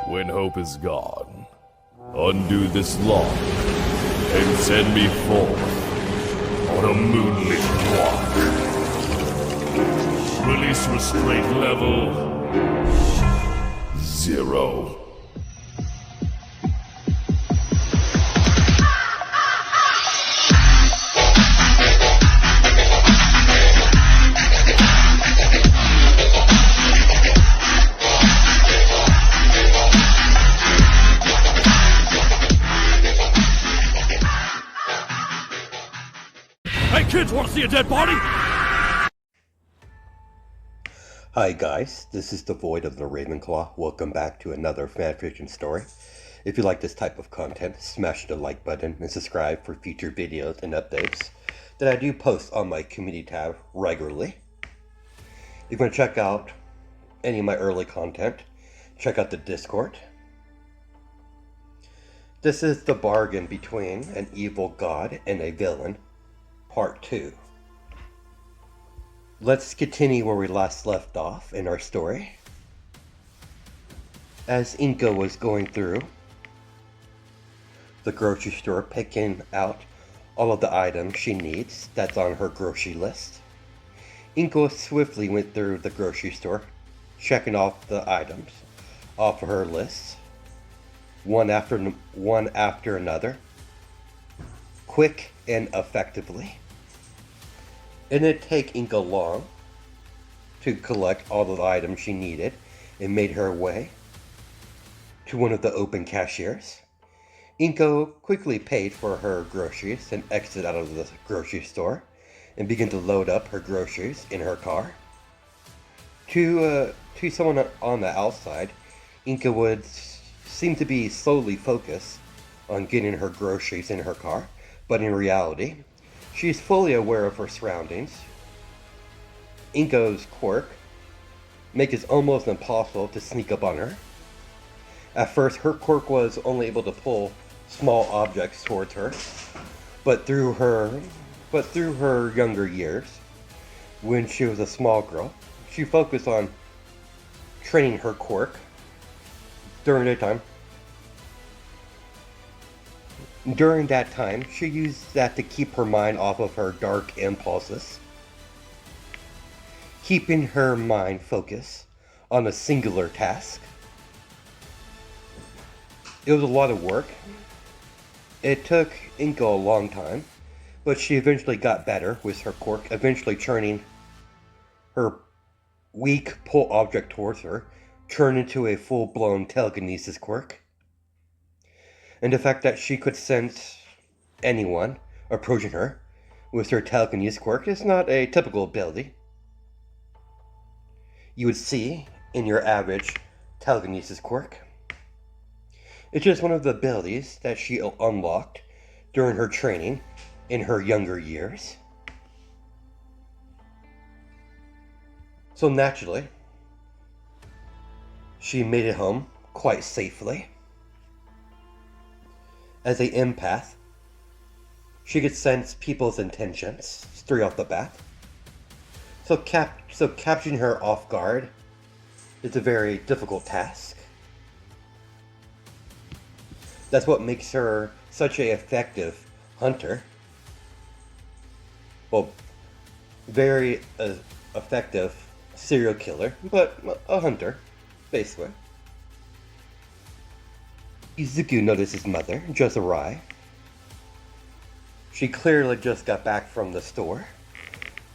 When hope is gone, undo this lock and send me forth on a moonlit walk. Release restraint level 0. Hey kids, wanna see a dead body? Hi guys, this is the Void of the Ravenclaw. Welcome back to another fanfiction story. If you like this type of content, smash the like button and subscribe for future videos and updates that I do post on my community tab regularly. If you want to check out any of my early content, check out the Discord. This is the bargain between an evil god and a villain, part 2. Let's continue where we last left off in our story. As Inko was going through the grocery store picking out all of the items she needs that's on her grocery list, Inko swiftly went through the grocery store, checking off the items off of her list, one after another, quick and effectively. It didn't take Inko long to collect all the items she needed and made her way to one of the open cashiers. Inko quickly paid for her groceries and exited out of the grocery store and began to load up her groceries in her car. To someone on the outside, Inko would seem to be solely focused on getting her groceries in her car, but in reality, she is fully aware of her surroundings. Inko's quirk makes it almost impossible to sneak up on her. At first, her quirk was only able to pull small objects towards her, but through her younger years, when she was a small girl, she focused on training her quirk during that time. During that time, she used that to keep her mind off of her dark impulses, keeping her mind focused on a singular task. It was a lot of work. It took Inko a long time, but she eventually got better with her quirk, eventually turning her weak pull object towards her, turned into a full-blown telekinesis quirk. And the fact that she could sense anyone approaching her with her telekinesis quirk is not a typical ability you would see in your average telekinesis quirk. It's just one of the abilities that she unlocked during her training in her younger years. So naturally, she made it home quite safely. As an empath, she could sense people's intentions straight off the bat. So capturing her off guard is a very difficult task. That's what makes her such an effective hunter. Well, very effective serial killer, but a hunter, basically. Izuku noticed his mother just arrived. She clearly just got back from the store,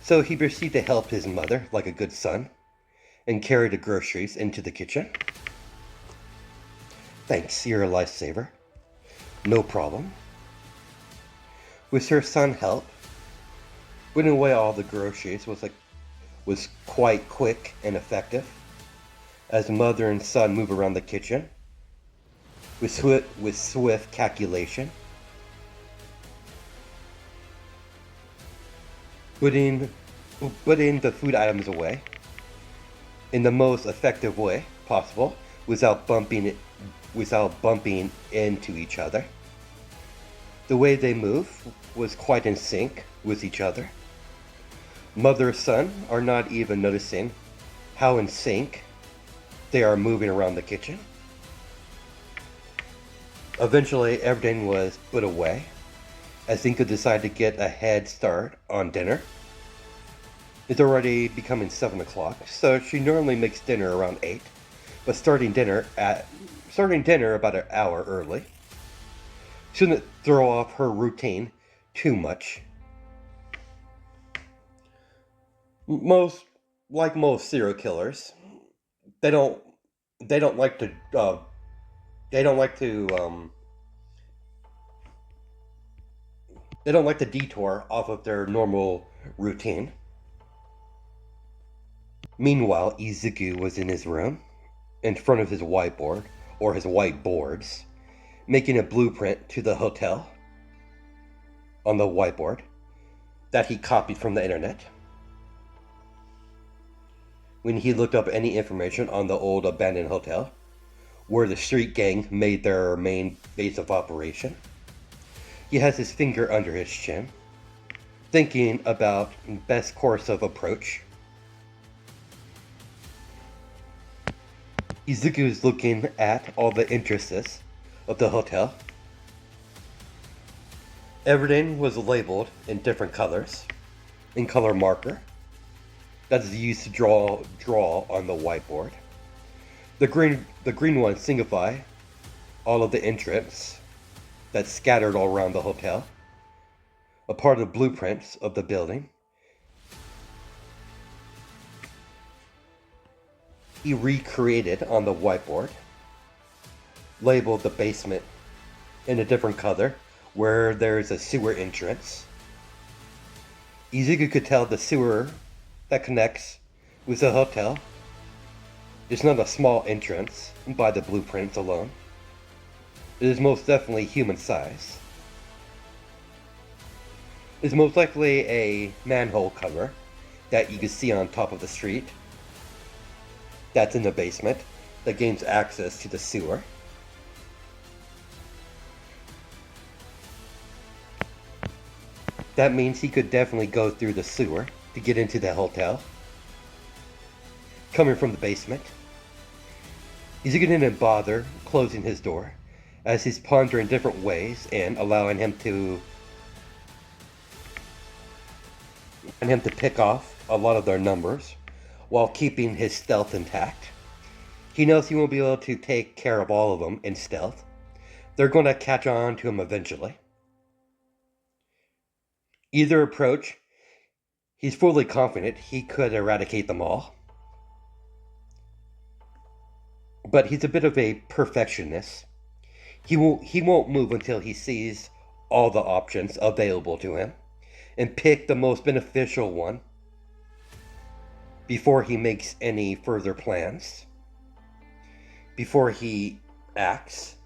so he proceeded to help his mother like a good son and carry the groceries into the kitchen. Thanks, you're a lifesaver. No problem. With her son's help, putting away all the groceries was quite quick and effective. As mother and son move around the kitchen, with swift calculation, putting the food items away in the most effective way possible without bumping into each other. The way they move was quite in sync with each other. Mother and son are not even noticing how in sync they are moving around the kitchen. Eventually, everything was put away, as Inko decided to get a head start on dinner. It's already becoming 7 o'clock, so she normally makes dinner around 8, but starting dinner about an hour early shouldn't throw off her routine too much. Like most serial killers, they don't they don't like to they don't like to they don't like to detour off of their normal routine. Meanwhile, Izuku was in his room, in front of his whiteboard, or his whiteboards, making a blueprint to the hotel on the whiteboard that he copied from the internet. When he looked up any information on the old abandoned hotel, where the street gang made their main base of operation, he has his finger under his chin, thinking about best course of approach. Izuku is looking at all the entrances of the hotel. Everything was labeled in different colors, in color marker, that is used to draw on the whiteboard. The green ones signify all of the entrance that's scattered all around the hotel, a part of the blueprints of the building. He recreated on the whiteboard, labeled the basement in a different color where there's a sewer entrance. Izuku could tell the sewer that connects with the hotel is not a small entrance by the blueprints alone. It is most definitely human size. It's most likely a manhole cover that you can see on top of the street that's in the basement that gains access to the sewer. That means he could definitely go through the sewer to get into the hotel, coming from the basement. Izuku didn't bother closing his door, as he's pondering different ways and allowing him to pick off a lot of their numbers while keeping his stealth intact. He knows he won't be able to take care of all of them in stealth. They're going to catch on to him eventually. Either approach, he's fully confident he could eradicate them all. But he's a bit of a perfectionist. He won't move until he sees all the options available to him and pick the most beneficial one before he makes any further plans, before he acts.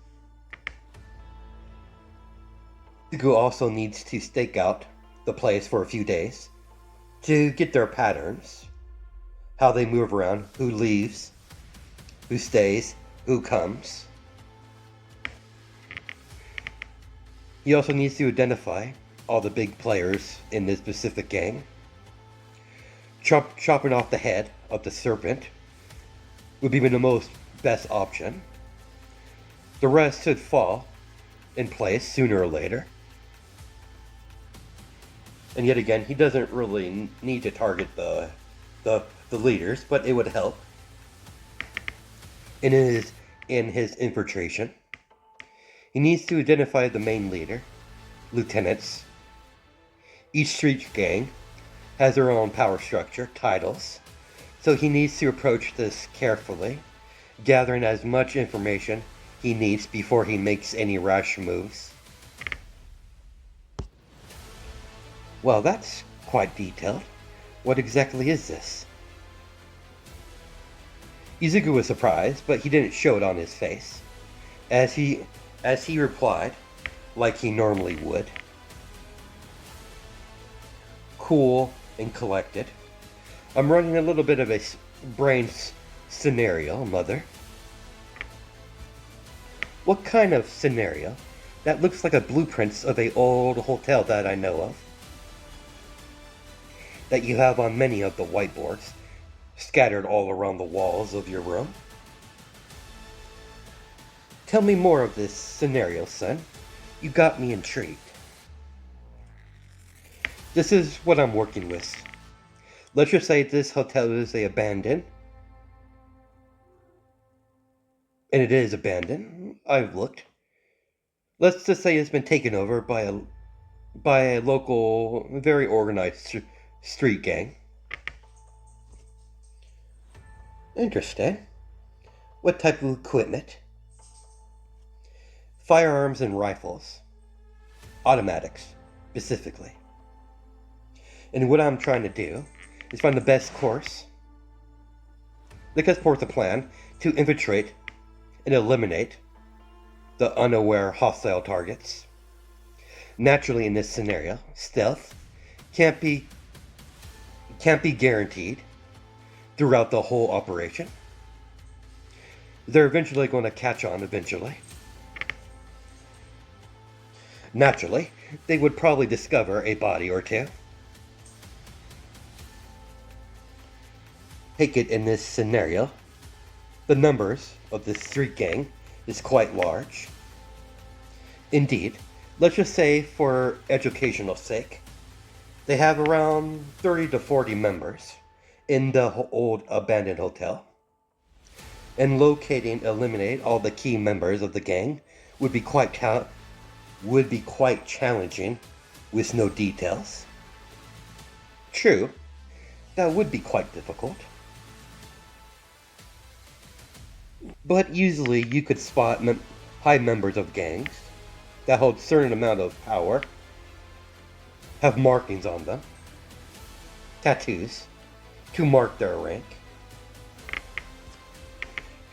Izuku also needs to stake out the place for a few days to get their patterns, how they move around, who leaves, who stays, who comes. He also needs to identify all the big players in this specific gang. Chopping off the head of the serpent would be the most best option. The rest should fall in place sooner or later. And yet again, he doesn't really need to target the leaders, but it would help in his infiltration. He needs to identify the main leader, lieutenants. Each street gang has their own power structure, titles, so he needs to approach this carefully, gathering as much information he needs before he makes any rash moves. Well, that's quite detailed. What exactly is this? Izuku was surprised, but he didn't show it on his face, as he replied, like he normally would. Cool and collected. I'm running a little bit of a brain scenario, Mother. What kind of scenario? That looks like a blueprints of a old hotel that I know of, that you have on many of the whiteboards, scattered all around the walls of your room. Tell me more of this scenario, son. You got me intrigued. This is what I'm working with. Let's just say this hotel is abandoned. And it is abandoned. I've looked. Let's just say it's been taken over by a local, very organized street gang. Interesting. What type of equipment? Firearms and rifles. Automatics, specifically. And what I'm trying to do is find the best course, the plan to infiltrate and eliminate the unaware hostile targets. Naturally, in this scenario, stealth can't be guaranteed throughout the whole operation. They're eventually going to catch on eventually. Naturally, they would probably discover a body or two. Take it in this scenario, the numbers of this street gang is quite large. Indeed, let's just say for educational sake, they have around 30 to 40 members in the old abandoned hotel. And eliminate all the key members of the gang would be quite challenging with no details. True, that would be quite difficult. But usually you could spot high members of gangs that hold a certain amount of power, have markings on them, tattoos, to mark their rank.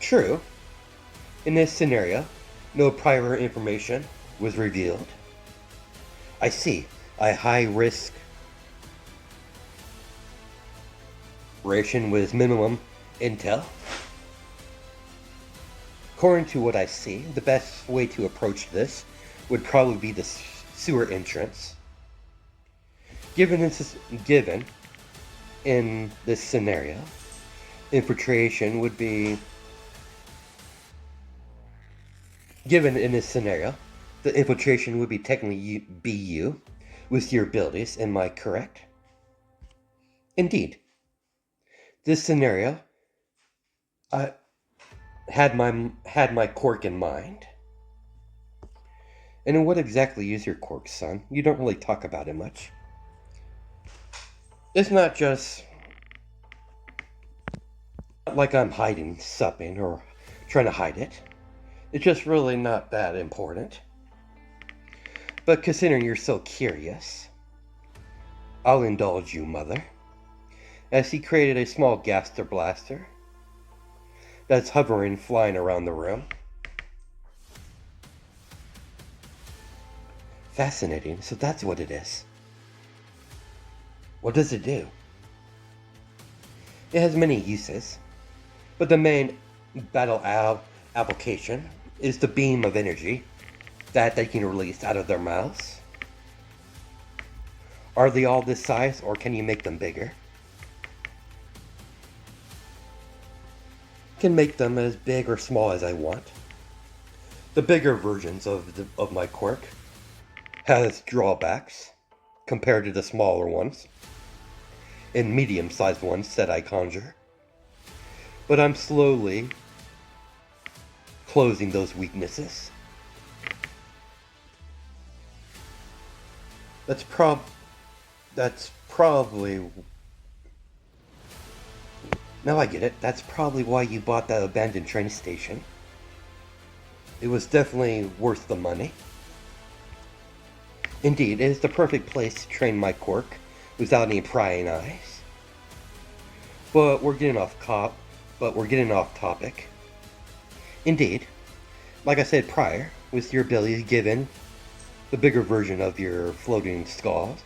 True, in this scenario, no prior information was revealed. I see a high risk ration with minimum intel. According to what I see, the best way to approach this would probably be the sewer entrance. Given in this scenario, infiltration would be given in this scenario, the infiltration would be technically be you with your abilities. Am I correct? Indeed. This scenario, I had my quirk in mind. And what exactly is your quirk, son? You don't really talk about it much. It's not just like I'm hiding something or trying to hide it. It's just really not that important. But considering you're so curious, I'll indulge you, Mother, as he created a small gaster blaster that's hovering, flying around the room. Fascinating. So that's what it is. What does it do? It has many uses, but the main battle application is the beam of energy that they can release out of their mouths. Are they all this size, or can you make them bigger? Can make them as big or small as I want. The bigger versions of my quirk has drawbacks compared to the smaller ones and medium-sized ones that I conjure. But I'm slowly closing those weaknesses. That's probably... Now I get it. That's probably why you bought that abandoned train station. It was definitely worth the money. Indeed, it is the perfect place to train my quirk without any prying eyes. But we're getting off topic. Indeed, like I said prior, with your ability given the bigger version of your floating skulls,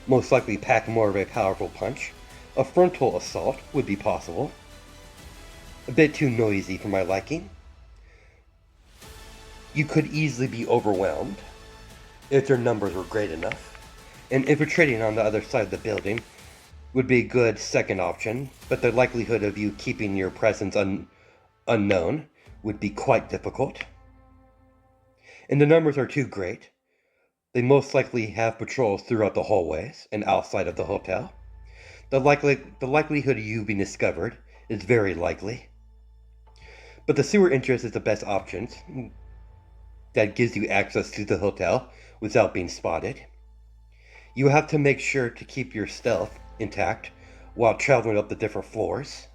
most likely pack more of a powerful punch, a frontal assault would be possible. A bit too noisy for my liking. You could easily be overwhelmed if their numbers were great enough, and infiltrating on the other side of the building would be a good second option, but the likelihood of you keeping your presence unknown would be quite difficult. And the numbers are too great. They most likely have patrols throughout the hallways and outside of the hotel. The likelihood of you being discovered is very likely. But the sewer entrance is the best option that gives you access to the hotel without being spotted. You have to make sure to keep your stealth intact while traveling up the different floors.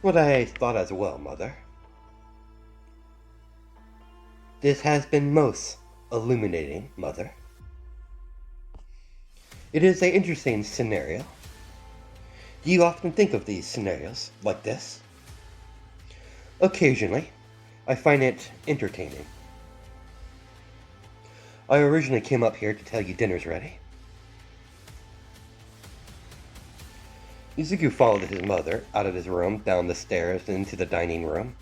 What I thought as well, Mother. This has been most illuminating, Mother. It is an interesting scenario. Do you often think of these scenarios like this? Occasionally, I find it entertaining. I originally came up here to tell you dinner's ready. Izuku followed his mother out of his room, down the stairs, and into the dining room.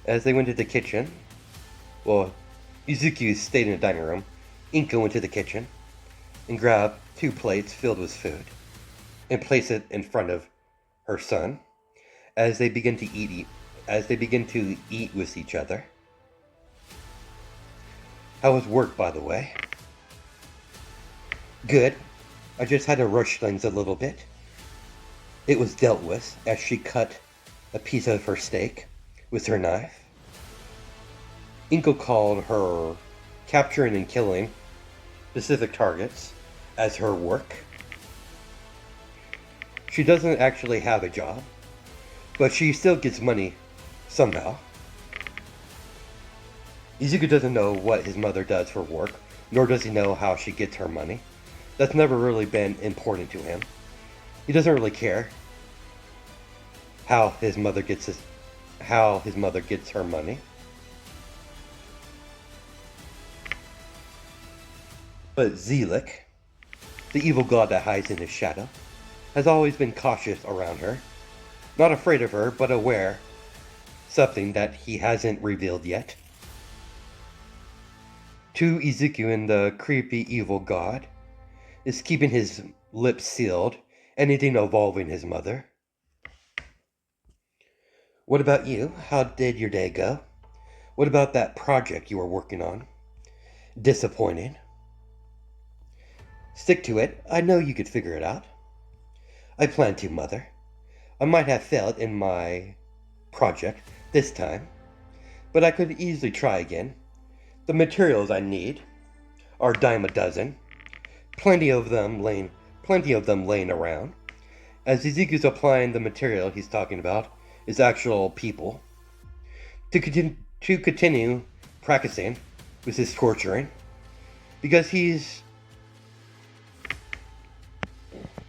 As they went to the kitchen, Izuku stayed in the dining room. Inko went to the kitchen and grabbed 2 plates filled with food and placed it in front of her son as they begin to eat with each other. How was work, by the way? Good. I just had to rush things a little bit. It was dealt with as she cut a piece of her steak with her knife. Inko called her capturing and killing specific targets as her work. She doesn't actually have a job, but she still gets money somehow. Izuku doesn't know what his mother does for work, nor does he know how she gets her money. That's never really been important to him. He doesn't really care how his mother gets her money. But Zelik, the evil god that hides in his shadow, has always been cautious around her. Not afraid of her, but aware. Something that he hasn't revealed yet. To Izuku, and the creepy evil god is keeping his lips sealed, anything involving his mother. What about you? How did your day go? What about that project you were working on? Disappointing. Stick to it. I know you could figure it out. I plan to, Mother. I might have failed in my project this time, but I could easily try again. The materials I need are a dime a dozen. Plenty of them laying around. As Izuku's applying the material he's talking about is actual people. To continue practicing with his torturing, because he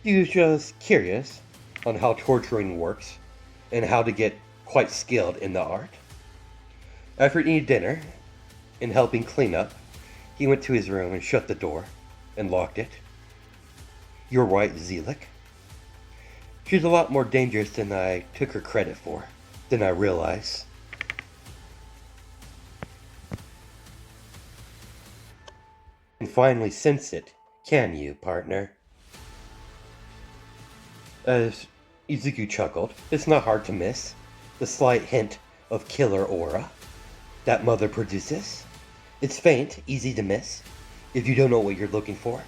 was just curious on how torturing works and how to get quite skilled in the art. After eating dinner and helping clean up, he went to his room and shut the door and locked it. You're right, Zelik. She's a lot more dangerous than I took her credit for, than I realize. And finally sense it, can you, partner? As Izuku chuckled, it's not hard to miss the slight hint of killer aura that Mother produces. It's faint, easy to miss, if you don't know what you're looking for.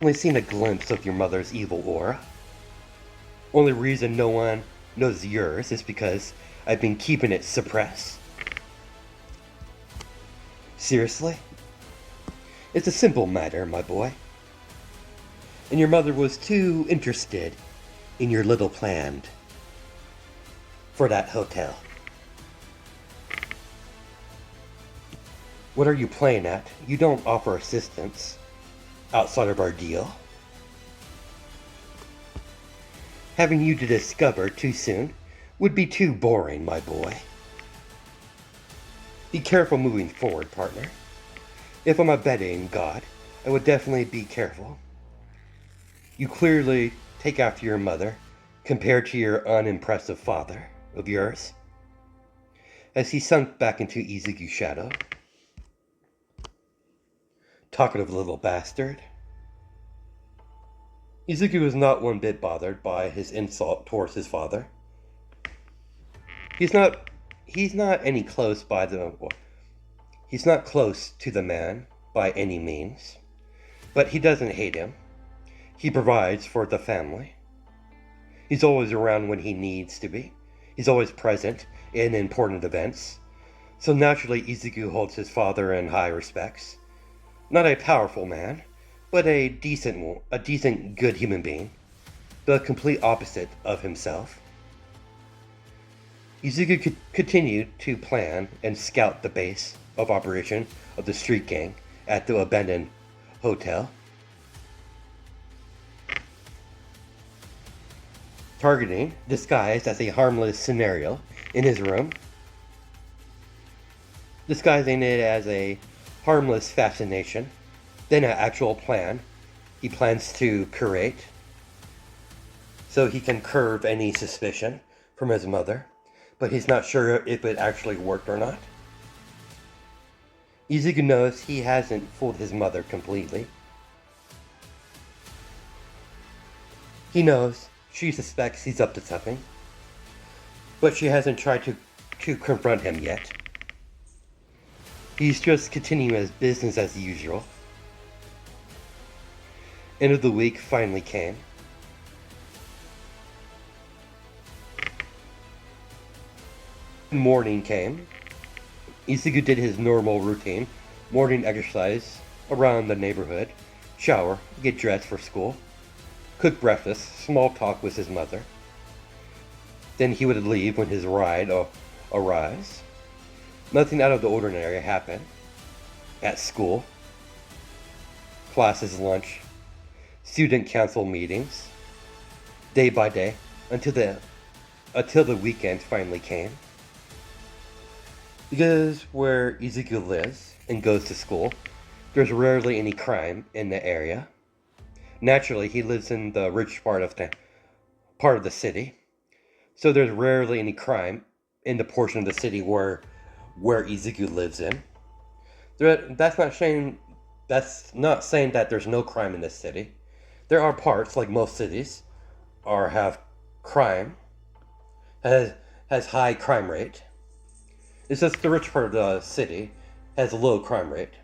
Only seen a glimpse of your mother's evil aura. Only reason no one knows yours is because I've been keeping it suppressed. Seriously? It's a simple matter, my boy. And your mother was too interested in your little plan for that hotel. What are you playing at? You don't offer assistance outside of our deal. Having you to discover too soon would be too boring, my boy. Be careful moving forward, partner. If I'm a betting god, I would definitely be careful. You clearly take after your mother compared to your unimpressive father of yours. As he sunk back into Izuku's shadow. Talkative little bastard. Izuku was not one bit bothered by his insult towards his father. He's not any close by the he's not close to the man by any means, but he doesn't hate him. He provides for the family. He's always around when he needs to be. He's always present in important events. So naturally, Izuku holds his father in high respects. Not a powerful man, but a decent, good human being. The complete opposite of himself. Izuku continued to plan and scout the base of operation of the street gang at the abandoned hotel, targeting, disguised as a harmless scenario in his room, disguising it as a harmless fascination, then an actual plan he plans to create so he can curb any suspicion from his mother, but he's not sure if it actually worked or not. Izuku knows he hasn't fooled his mother completely. He knows she suspects he's up to something, but she hasn't tried to confront him yet. He's just continuing his business as usual. End of the week finally came. Morning came. Izuku did his normal routine, morning exercise around the neighborhood, shower, get dressed for school, cook breakfast, small talk with his mother. Then he would leave when his ride arrives. Nothing out of the ordinary happened. At school, classes, lunch, student council meetings, day by day, until the weekend finally came. Because where Izuku lives and goes to school, there's rarely any crime in the area. Naturally, he lives in the rich part of the city, so there's rarely any crime in the portion of the city where Izuku lives in. That's not saying that there's no crime in this city. There are parts, like most cities, have crime, has high crime rate. It's just the rich part of the city has a low crime rate.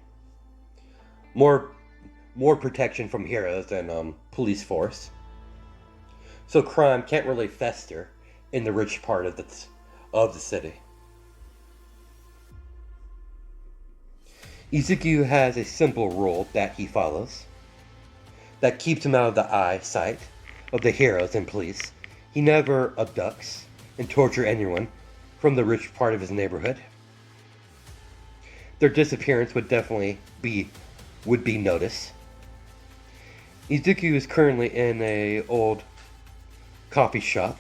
More protection from heroes than police force. So crime can't really fester in the rich part of the city. Izuku has a simple rule that he follows that keeps him out of the eyesight of the heroes and police. He never abducts and tortures anyone from the rich part of his neighborhood. Their disappearance would be noticed. Izuku is currently in an old coffee shop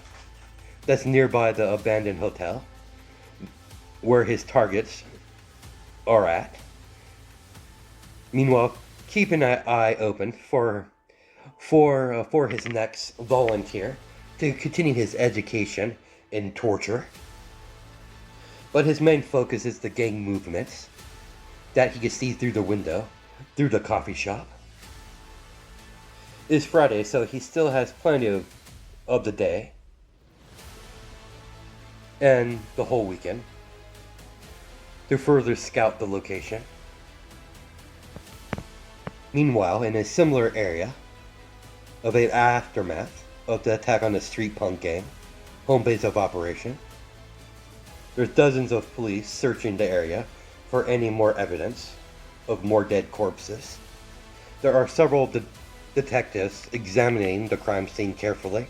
that's nearby the abandoned hotel, where his targets are at. Meanwhile, keeping an eye open for his next volunteer to continue his education in torture. But his main focus is the gang movements that he can see through the window, through the coffee shop. It's Friday, so he still has plenty of the day and the whole weekend to further scout the location. Meanwhile, in a similar area of the aftermath of the attack on the street punk gang, home base of operation, there's dozens of police searching the area for any more evidence of more dead corpses. There are several detectives examining the crime scene carefully.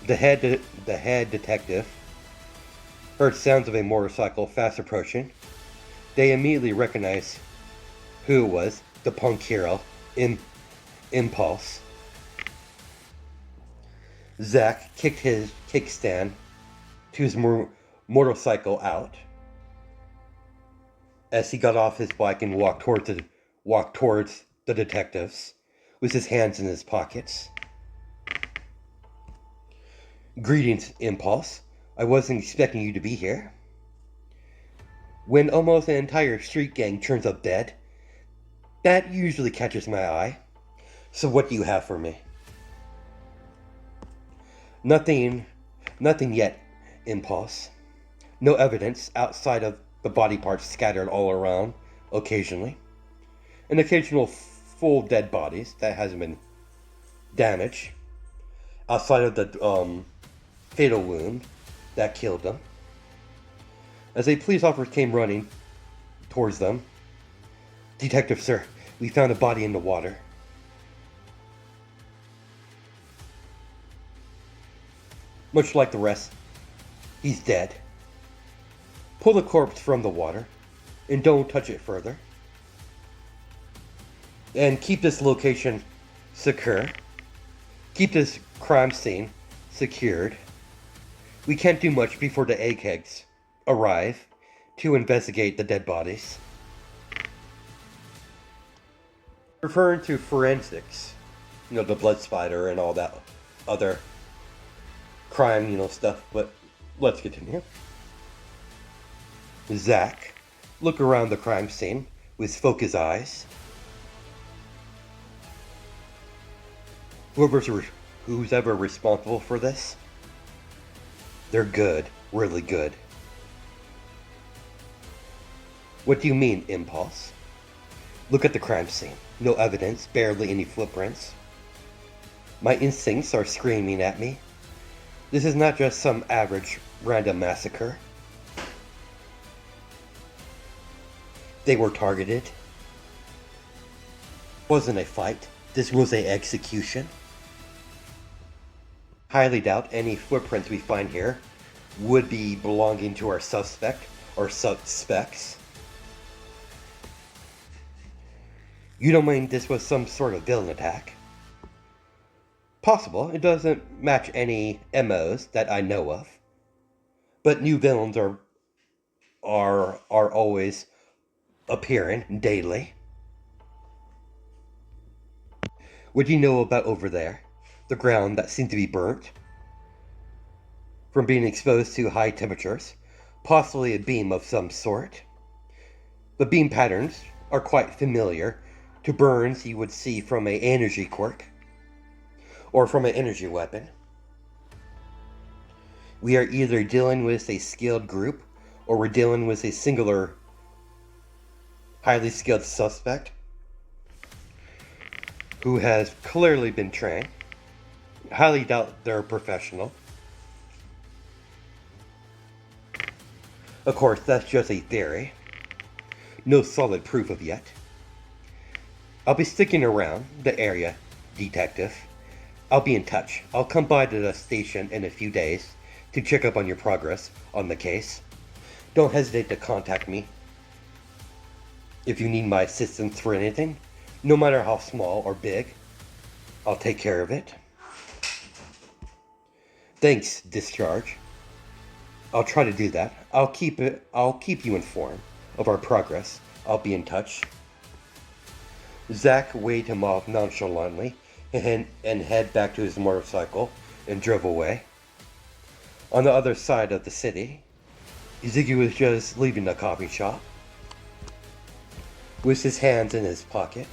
The head detective heard sounds of a motorcycle fast approaching. They immediately recognized who it was, the punk hero, Impulse. Zack kicked his kickstand to his motorcycle out as he got off his bike and walked towards the detectives with his hands in his pockets. Greetings, Impulse. I wasn't expecting you to be here. When almost an entire street gang turns up dead, that usually catches my eye. So what do you have for me? Nothing yet, Impulse. No evidence outside of the body parts scattered all around, occasionally. And occasional full dead bodies that hasn't been damaged. Outside of the fatal wound that killed them. As a police officer came running towards them, "Detective, sir, we found a body in the water." Much like the rest, he's dead. Pull the corpse from the water and don't touch it further. And keep this location secure. Keep this crime scene secured. We can't do much before the eggheads arrive to investigate the dead bodies. Referring to forensics, the blood spider and all that other crime, stuff, but let's continue. Zach, look around the crime scene with focused eyes. Who's ever responsible for this, they're good, really good. What do you mean, Impulse? Look at the crime scene. No evidence, barely any footprints. My instincts are screaming at me. This is not just some average random massacre. They were targeted. It wasn't a fight. This was an execution. Highly doubt any footprints we find here would be belonging to our suspect or suspects. You don't mean this was some sort of villain attack? Possible. It doesn't match any MOs that I know of. But new villains are always appearing daily. What do you know about over there? The ground that seemed to be burnt from being exposed to high temperatures, possibly a beam of some sort. The beam patterns are quite familiar to burns you would see from an energy quirk or from an energy weapon. We are either dealing with a skilled group or we're dealing with a singular highly skilled suspect who has clearly been trained. Highly doubt they're a professional. Of course, that's just a theory. No solid proof of yet. I'll be sticking around the area, Detective. I'll be in touch. I'll come by to the station in a few days to check up on your progress on the case. Don't hesitate to contact me if you need my assistance for anything, no matter how small or big. I'll take care of it. Thanks, Discharge. I'll try to do that. I'll keep you informed of our progress. I'll be in touch. Zach waved him off nonchalantly and head back to his motorcycle and drove away. On the other side of the city, Ziggy was just leaving the coffee shop with his hands in his pocket.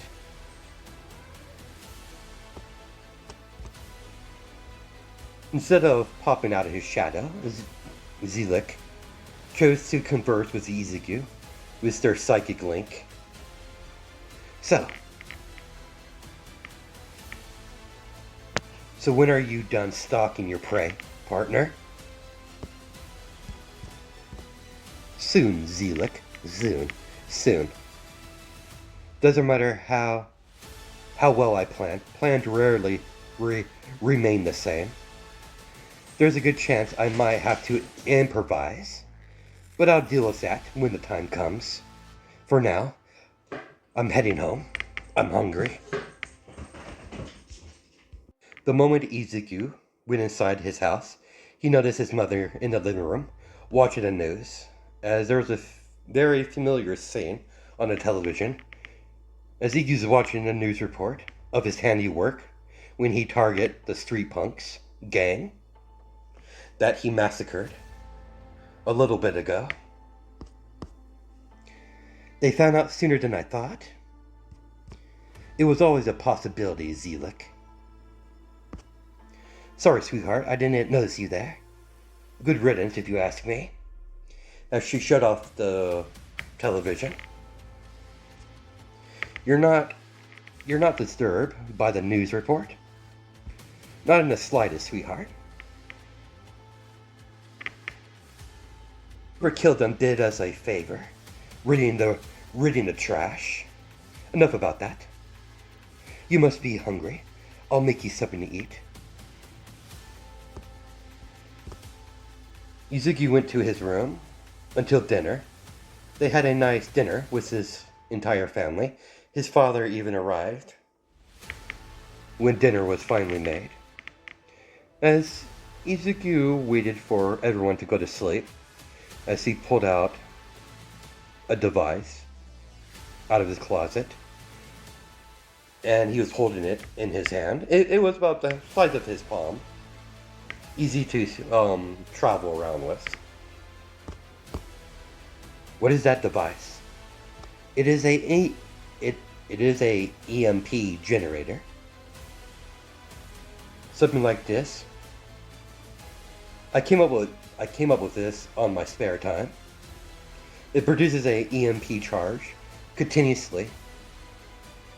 Instead of popping out of his shadow, Zelik chose to converse with Izuku with their psychic link. So when are you done stalking your prey, partner? Soon, Zelik. Soon. Doesn't matter how well I planned. Plans rarely remain the same. There's a good chance I might have to improvise, but I'll deal with that when the time comes. For now, I'm heading home. I'm hungry. The moment Izuku went inside his house, he noticed his mother in the living room watching the news, as there was a very familiar scene on the television as Izuku's watching the news report of his handiwork when he targeted the street punks gang that he massacred a little bit ago. They found out sooner than I thought. It was always a possibility, Zelik. Sorry, sweetheart, I didn't notice you there. Good riddance, if you ask me. As she shut off the television. You're not disturbed by the news report? Not in the slightest, sweetheart. Whoever killed them did us a favor, ridding the trash. Enough about that. You must be hungry. I'll make you something to eat. Izuku went to his room until dinner. They had a nice dinner with his entire family. His father even arrived when dinner was finally made. As Izuku waited for everyone to go to sleep, as he pulled out a device out of his closet, and he was holding it in his hand. It was about the size of his palm, easy to travel around with. What is that device? It is a EMP generator. Something like this. I came up with this on my spare time. It produces a EMP charge continuously.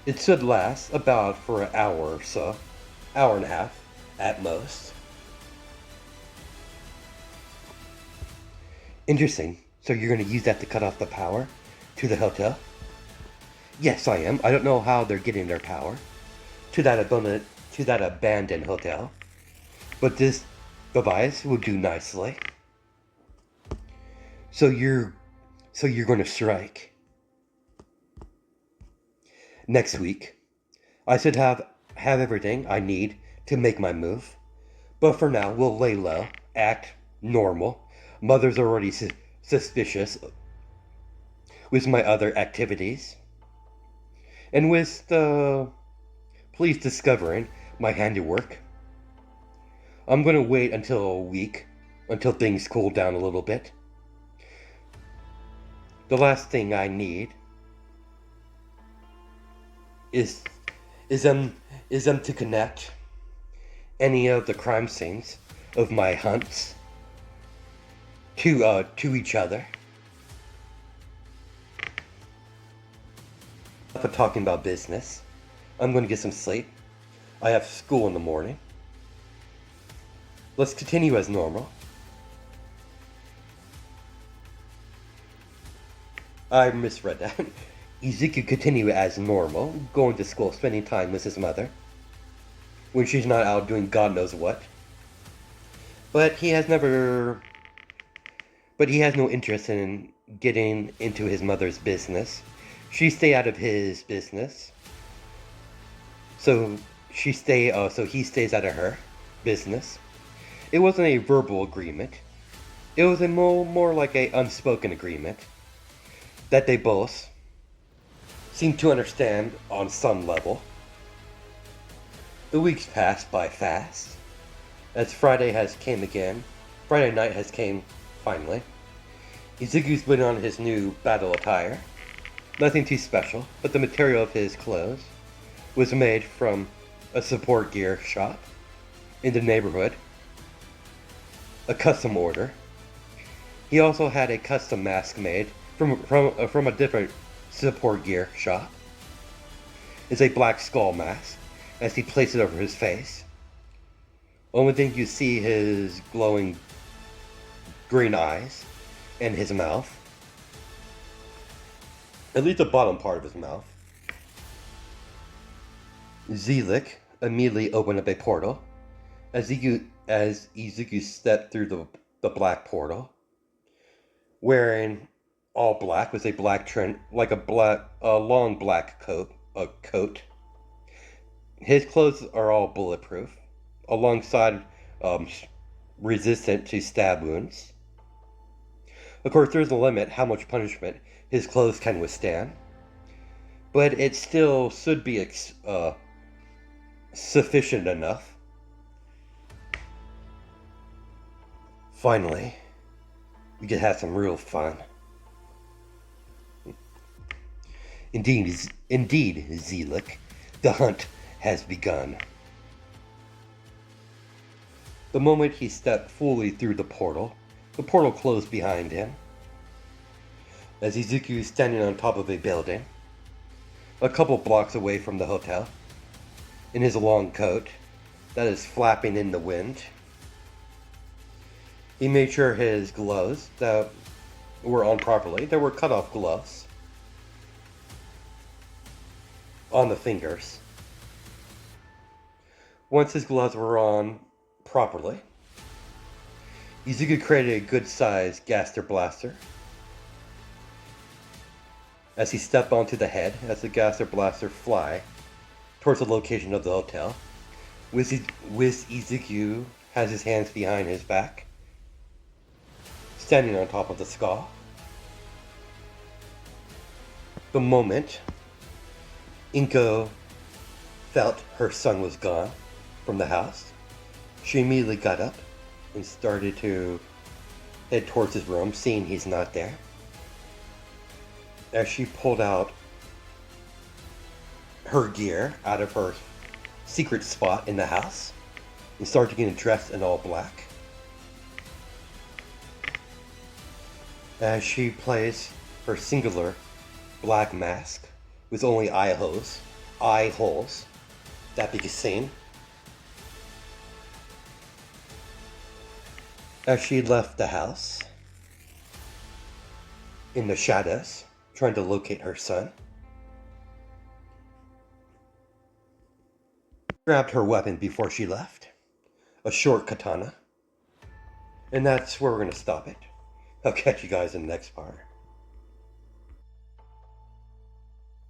It should last about for an hour or so, hour and a half at most. Interesting. So you're going to use that to cut off the power to the hotel? Yes, I am. I don't know how they're getting their power to that abandoned hotel, but this device will do nicely. So you're going to strike next week. I should have everything I need to make my move, but for now we'll lay low, act normal. Mother's already suspicious with my other activities, and with the police discovering my handiwork. I'm going to wait until a week, until things cool down a little bit. The last thing I need is them to connect any of the crime scenes of my hunts to each other. For talking about business, I'm going to get some sleep. I have school in the morning. Let's continue as normal. I misread that. Izuku continue as normal, going to school, spending time with his mother, when she's not out doing God knows what. But he has no interest in getting into his mother's business. She stay out of his business. So he stays out of her business. It wasn't a verbal agreement. It was a more like an unspoken agreement that they both seemed to understand on some level. The weeks passed by fast, as Friday night has came finally. Izuku's put on his new battle attire. Nothing too special, but the material of his clothes was made from a support gear shop in the neighborhood. A custom order. He also had a custom mask made from a different support gear shop. It's a black skull mask as he placed it over his face. Only thing you see his glowing green eyes and his mouth. At least the bottom part of his mouth. Zelik immediately opened up a portal as Izuku stepped through the black portal, wearing all black with a black trend, like a long black coat. His clothes are all bulletproof, alongside resistant to stab wounds. Of course, there's a limit how much punishment his clothes can withstand, but it still should be sufficient enough. Finally, we could have some real fun. Indeed, Zelik, The hunt has begun. The moment he stepped fully through the portal closed behind him. As Izuku is standing on top of a building, a couple blocks away from the hotel, in his long coat that is flapping in the wind. He made sure his gloves that were on properly, there were cut-off gloves on the fingers. Once his gloves were on properly, Izuku created a good-sized Gaster Blaster. As he stepped onto the head, as the Gaster Blaster fly towards the location of the hotel, Wiz Izuku has his hands behind his back, standing on top of the skull. The moment Inko felt her son was gone from the house, she immediately got up and started to head towards his room, seeing he's not there. As she pulled out her gear out of her secret spot in the house and started getting dressed in all black. As she plays her singular black mask with only eye holes that be seen. As she left the house in the shadows, trying to locate her son, grabbed her weapon before she left, a short katana, and that's where we're going to stop it. I'll catch you guys in the next part.